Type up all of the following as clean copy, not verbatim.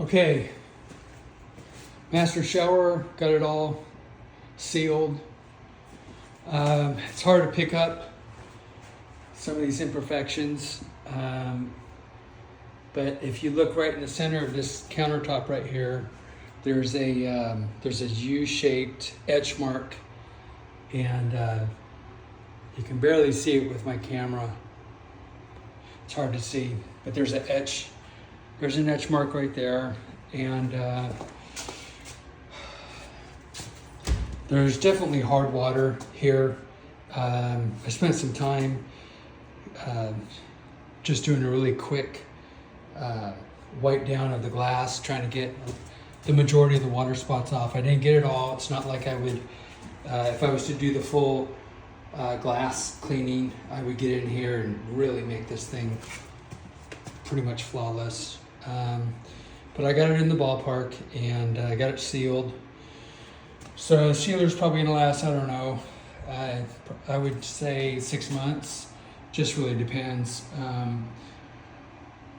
Okay, master shower, got it all sealed. It's hard to pick up some of these imperfections, but if you look right in the center of this countertop right here, there's a U-shaped etch mark, and you can barely see it with my camera. It's hard to see, but there's an etch mark right there, and there's definitely hard water here. I spent some time just doing a really quick wipe down of the glass, trying to get the majority of the water spots off. I didn't get it all. It's not like I would, if I was to do the full glass cleaning, I would get in here and really make this thing pretty much flawless. But I got it in the ballpark, and I got it sealed. So the sealer's probably gonna last, I don't know, I would say 6 months. Just really depends.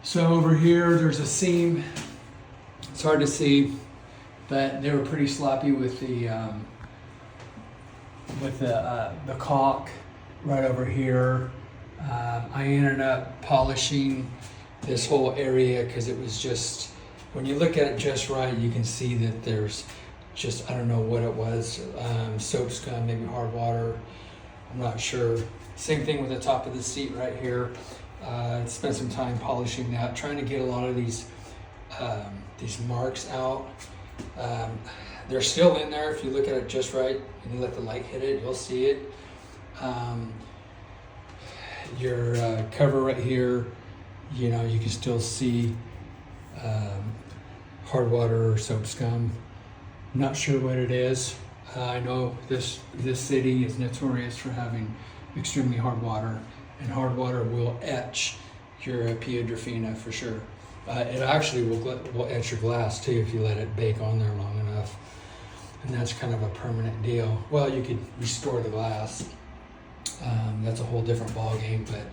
So over here, there's a seam. It's hard to see, but they were pretty sloppy with the caulk right over here. I ended up polishing this whole area because it was just, when you look at it just right, you can see that there's just, I don't know what it was, soap scum, maybe hard water, I'm not sure. Same thing with the top of the seat right here. Spent some time polishing that, trying to get a lot of these marks out. They're still in there. If you look at it just right and you let the light hit it, you'll see it. Your cover right here, you know, you can still see hard water or soap scum. I'm not sure what it is. I know this city is notorious for having extremely hard water, and hard water will etch your Piedrafina for sure. It actually will etch your glass too if you let it bake on there long enough, and that's kind of a permanent deal. Well, you could restore the glass. That's a whole different ball game, but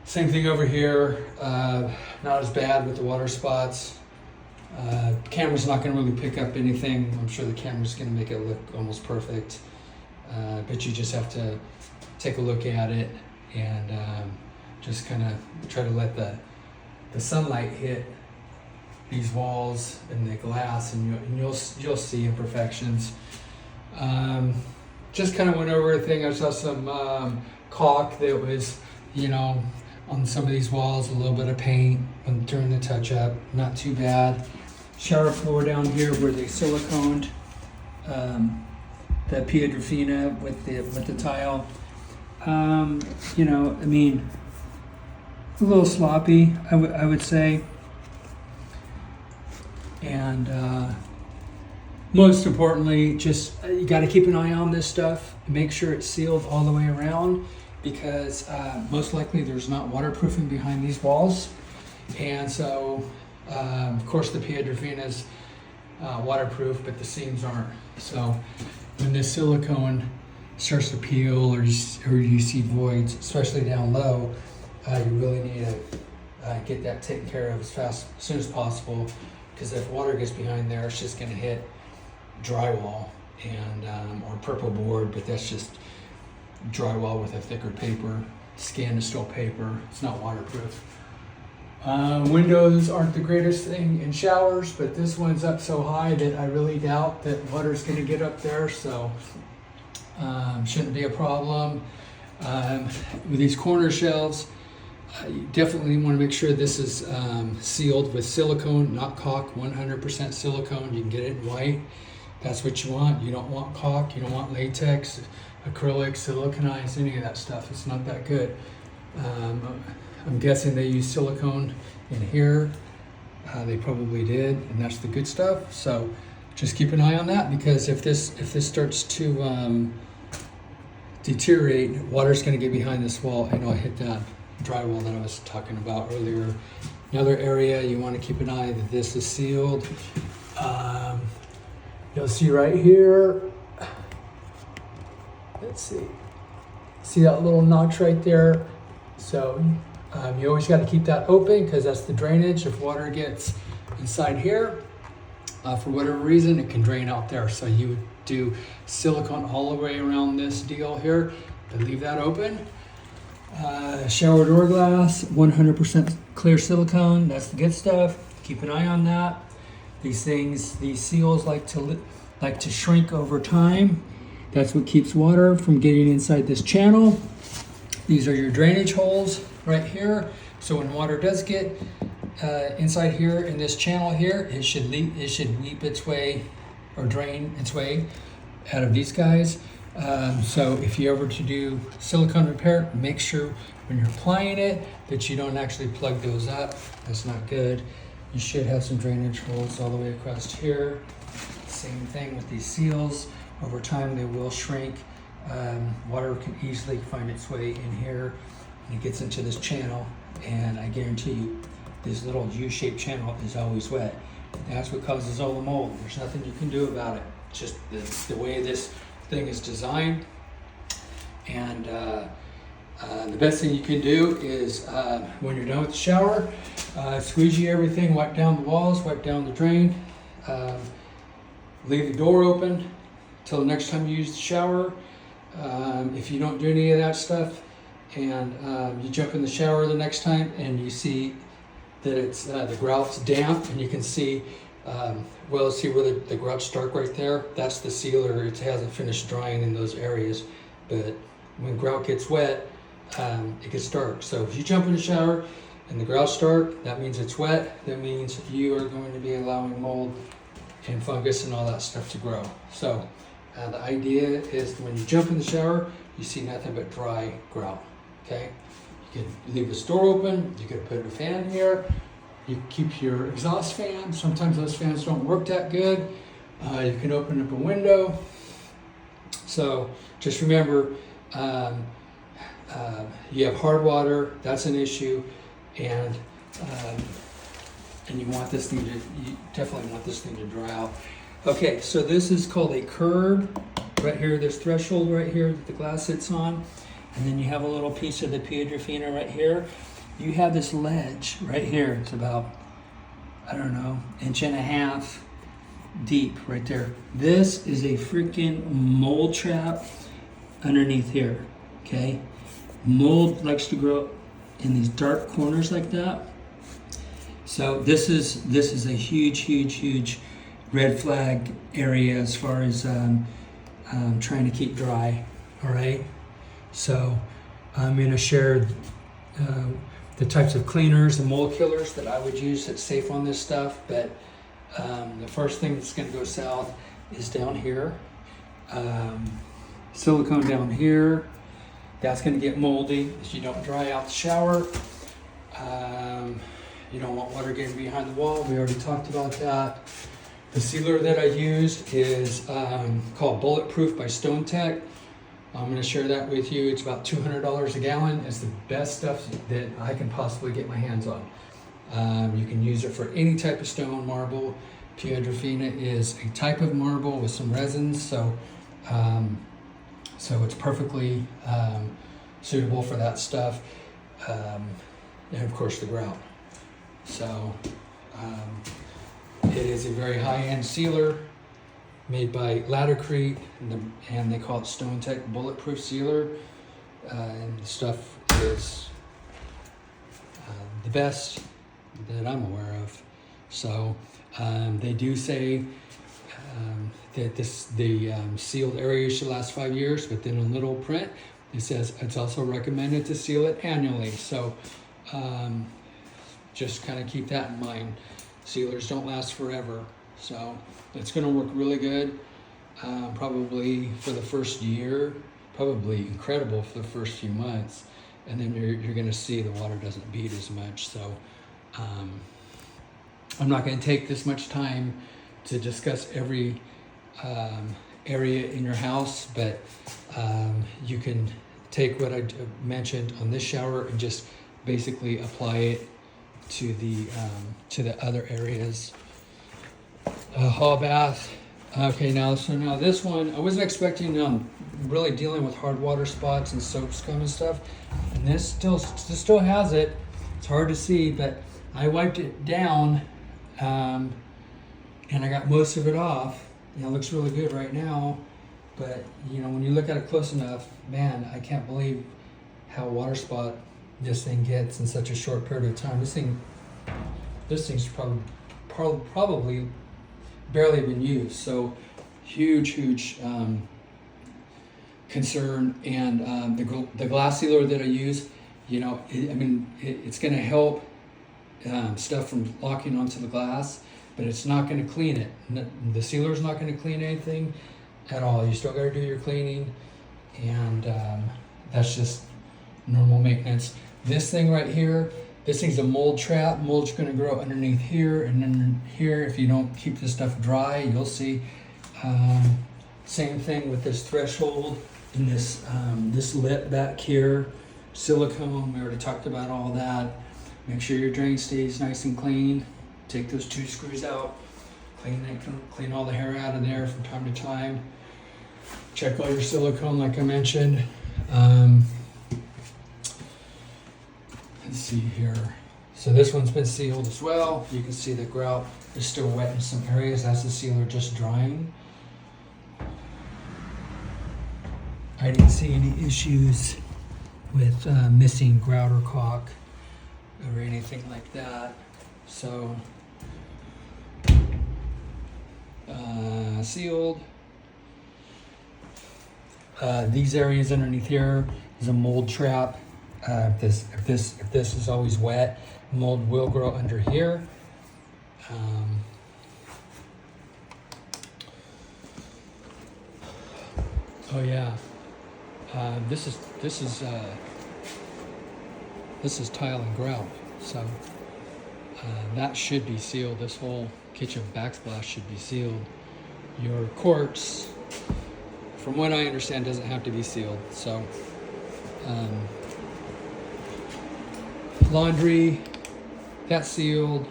same thing over here. Not as bad with the water spots. Camera's not going to really pick up anything. I'm sure the camera's going to make it look almost perfect, but you just have to take a look at it and just kind of try to let the sunlight hit these walls and the glass, and you'll see imperfections. Just kind of went over everything. I saw some caulk that was, you know, on some of these walls, a little bit of paint during the touch-up, not too bad. Shower floor down here where they siliconed the Piedrafina with the tile. You know, I mean, a little sloppy, I would say. And most importantly, just you got to keep an eye on this stuff. Make sure it's sealed all the way around, because most likely there's not waterproofing behind these walls. And so, of course, the Piedrafina is waterproof, but the seams aren't. So when this silicone starts to peel, or you see voids, especially down low, you really need to get that taken care of as soon as possible, because if water gets behind there, it's just going to hit drywall and or purple board, but that's just drywall with a thicker paper, scan-to-stall paper. It's not waterproof. Windows aren't the greatest thing in showers, but this one's up so high that I really doubt that water's going to get up there, so shouldn't be a problem. With these corner shelves, you definitely want to make sure this is sealed with silicone, not caulk. 100% silicone. You can get it in white. That's what you want. You don't want caulk. You don't want latex, acrylic, siliconized, any of that stuff. It's not that good. I'm guessing they use silicone in here. They probably did, and that's the good stuff. So just keep an eye on that, because if this starts to deteriorate, water's going to get behind this wall, and it'll hit that drywall that I was talking about earlier. Another area you want to keep an eye that this is sealed. You'll see right here. Let's see that little notch right there? So You always got to keep that open because that's the drainage. If water gets inside here, for whatever reason, it can drain out there. So you would do silicone all the way around this deal here, but leave that open. Shower door glass, 100% clear silicone. That's the good stuff. Keep an eye on that. These seals like to shrink over time. That's what keeps water from getting inside this channel. These are your drainage holes right here. So when water does get inside here in this channel here, it should weep its way or drain its way out of these guys. So if you ever to do silicone repair, make sure when you're applying it that you don't actually plug those up. That's not good. You should have some drainage holes all the way across here. Same thing with these seals. Over time they will shrink. Water can easily find its way in here and it gets into this channel, and I guarantee you this little U-shaped channel is always wet. That's what causes all the mold. There's nothing you can do about it. It's just the way this thing is designed. And the best thing you can do is when you're done with the shower, squeegee everything, wipe down the walls, wipe down the drain, leave the door open till the next time you use the shower. If you don't do any of that stuff and you jump in the shower the next time and you see that it's the grout's damp and you can see see where the grout's dark right there, that's the sealer. It hasn't finished drying in those areas, but when grout gets wet, it gets dark. So if you jump in the shower and the grout's dark, that means it's wet. That means you are going to be allowing mold and fungus and all that stuff to grow. So the idea is when you jump in the shower, you see nothing but dry grout. Okay, you can leave this door open. You can put a fan here. You keep your exhaust fan. Sometimes those fans don't work that good. You can open up a window. So just remember, you have hard water. That's an issue, and you want this thing you definitely want this thing to dry out. Okay, so this is called a curb. Right here, this threshold right here that the glass sits on, and then you have a little piece of the Piedrafina right here. You have this ledge right here. It's about, I don't know, 1.5 inches deep right there. This is a freaking mold trap underneath here, okay? Mold likes to grow in these dark corners like that. So this is a huge red flag area as far as trying to keep dry. All right, so I'm going to share the types of cleaners and mold killers that I would use that's safe on this stuff. But the first thing that's going to go south is down here. Silicone down here. That's going to get moldy if you don't dry out the shower. You don't want water getting behind the wall. We already talked about that. The sealer that I used is called Bulletproof by Stone Tech. I'm going to share that with you. It's about $200 a gallon. It's the best stuff that I can possibly get my hands on. You can use it for any type of stone, marble. Piedrafina is a type of marble with some resins, so it's perfectly suitable for that stuff. And of course the grout. So it is a very high-end sealer made by Laddercrete, and they call it Stone Tech Bulletproof Sealer. And the stuff is the best that I'm aware of. So they do say that the sealed area should last 5 years, but then in little print it says it's also recommended to seal it annually. So just kind of keep that in mind. Sealers don't last forever, so it's going to work really good probably for the first year, probably incredible for the first few months, and then you're going to see the water doesn't bead as much. So I'm not going to take this much time to discuss every area in your house, but you can take what I mentioned on this shower and just basically apply it to the other areas. Hall bath. Okay, now this one, I wasn't expecting really dealing with hard water spots and soap scum and stuff, and this still has it. It's hard to see, but I wiped it down, and I got most of it off. It looks really good right now, but when you look at it close enough, man, I can't believe how water spot this thing gets in such a short period of time. This thing's probably barely been used. So huge concern. And the glass sealer that I use, it's going to help stuff from locking onto the glass, but it's not going to clean it. The sealer is not going to clean anything at all. You still got to do your cleaning, and that's just normal maintenance. This thing right here, this thing's a mold trap. Mold's going to grow underneath here and then here. If you don't keep this stuff dry, you'll see. Same thing with this threshold and this lip back here. Silicone, we already talked about all that. Make sure your drain stays nice and clean. Take those 2 screws out. Clean all the hair out of there from time to time. Check all your silicone like I mentioned. Let's see here. So this one's been sealed as well. You can see the grout is still wet in some areas. That's the sealer just drying. I didn't see any issues with missing grout or caulk or anything like that. So sealed. These areas underneath here is a mold trap. If this is always wet, mold will grow under here. Oh yeah, this is tile and grout, so that should be sealed. This whole kitchen backsplash should be sealed. Your quartz, from what I understand, doesn't have to be sealed. So laundry, that's sealed.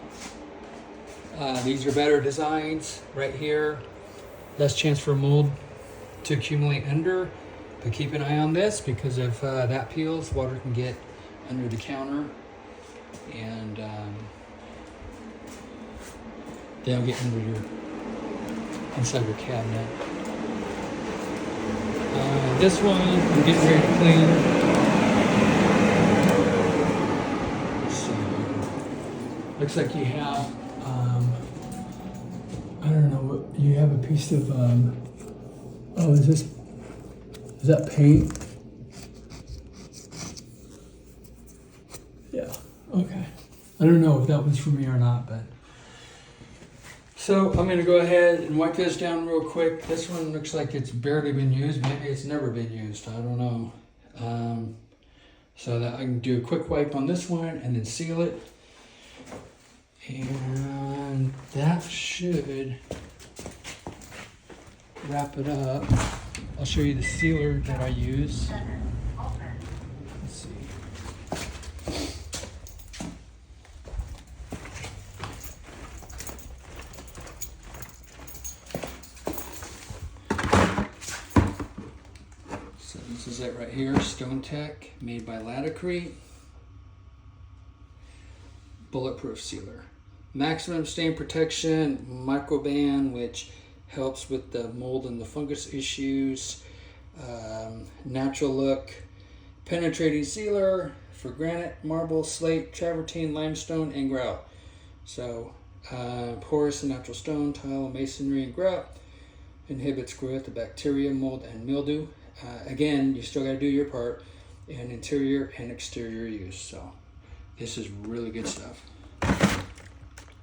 These are better designs right here. Less chance for mold to accumulate under, but keep an eye on this, because if that peels, water can get under the counter, and they'll get inside your cabinet. This one I'm getting ready to clean. Let's see. Looks like you have, I don't know, you have a piece of, is that paint? Yeah, okay. I don't know if that was for me or not, but. So I'm gonna go ahead and wipe this down real quick. This one looks like it's barely been used. Maybe it's never been used, I don't know. So that I can do a quick wipe on this one and then seal it. And that should wrap it up. I'll show you the sealer that I use. Let's see. So this is it right here, Stone Tech, made by Latacrete. Bulletproof sealer. Maximum stain protection, microban, which helps with the mold and the fungus issues. Natural look, penetrating sealer for granite, marble, slate, travertine, limestone, and grout. So porous and natural stone, tile, masonry, and grout. Inhibits growth of bacteria, mold, and mildew. Again, you still got to do your part in interior and exterior use. So this is really good stuff.